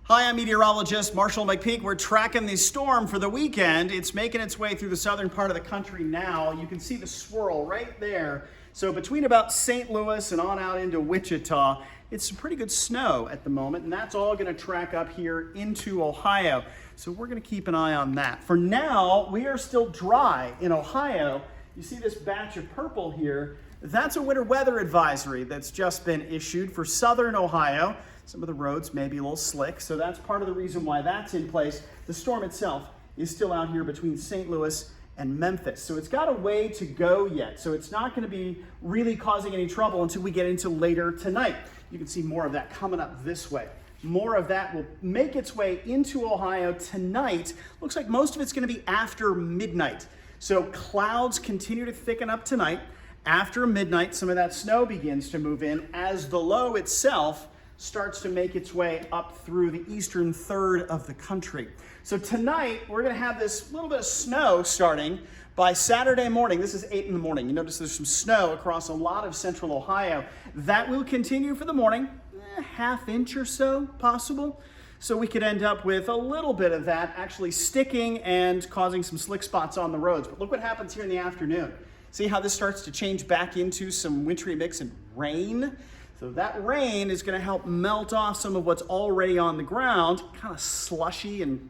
Hi, I'm meteorologist Marshall McPeak. We're tracking the storm for the weekend. It's making its way through the southern part of the country now. You can see the swirl right there. So between about St. Louis and on out into Wichita, it's some pretty good snow at the moment, and that's all going to track up here into Ohio. So we're going to keep an eye on that. For now, we are still dry in Ohio. You see this batch of purple here. That's a winter weather advisory that's just been issued for southern Ohio. Some of the roads may be a little slick, so that's part of the reason why that's in place. The storm itself is still out here between St. Louis and Memphis. So it's got a way to go yet. So it's not going to be really causing any trouble until we get into later tonight. You can see more of that coming up this way. More of that will make its way into Ohio tonight. Looks like most of it's going to be after midnight. So clouds continue to thicken up tonight. After midnight, some of that snow begins to move in as the low itself starts to make its way up through the eastern third of the country. So tonight, we're going to have this little bit of snow starting by Saturday morning. This is 8 in the morning. You notice there's some snow across a lot of central Ohio. That will continue for the morning, half inch or so possible. So we could end up with a little bit of that actually sticking and causing some slick spots on the roads. But look what happens here in the afternoon. See how this starts to change back into some wintry mix and rain? So that rain is going to help melt off some of what's already on the ground, kind of slushy and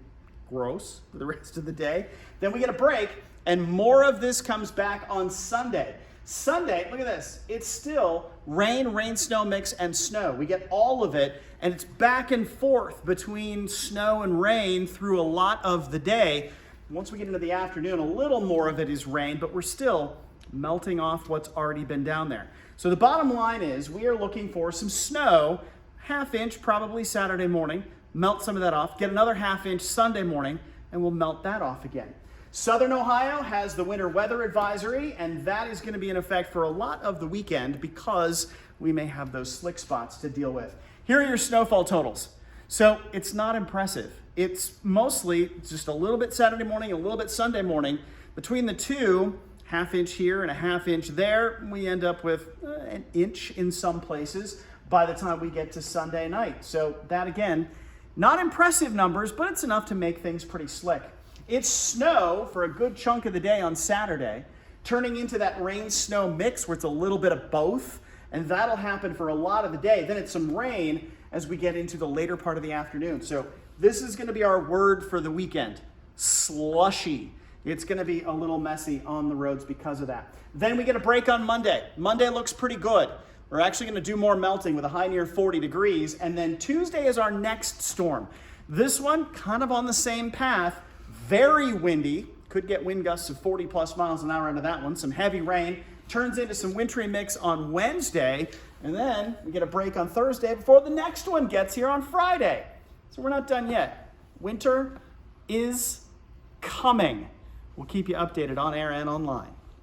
gross for the rest of the day. Then we get a break, and more of this comes back on Sunday. Sunday, look at this. It's still rain, snow mix, and snow. We get all of it, and it's back and forth between snow and rain through a lot of the day. Once we get into the afternoon, a little more of it is rain, but we're still melting off what's already been down there. So the bottom line is we are looking for some snow, half inch probably Saturday morning, melt some of that off, get another half inch Sunday morning, and we'll melt that off again. Southern Ohio has the winter weather advisory, and that is going to be in effect for a lot of the weekend because we may have those slick spots to deal with. Here are your snowfall totals. So it's not impressive. It's mostly just a little bit Saturday morning, a little bit Sunday morning. Between the two, half inch here and a half inch there, we end up with an inch in some places by the time we get to Sunday night. So that again, not impressive numbers, but it's enough to make things pretty slick. It's snow for a good chunk of the day on Saturday, turning into that rain-snow mix where it's a little bit of both, and that'll happen for a lot of the day. Then it's some rain as we get into the later part of the afternoon. So this is going to be our word for the weekend, slushy. It's going to be a little messy on the roads because of that. Then we get a break on Monday. Monday looks pretty good. We're actually going to do more melting with a high near 40 degrees. And then Tuesday is our next storm. This one kind of on the same path. Very windy. Could get wind gusts of 40 plus miles an hour into that one. Some heavy rain. Turns into some wintry mix on Wednesday. And then we get a break on Thursday before the next one gets here on Friday. So we're not done yet. Winter is coming. We'll keep you updated on air and online.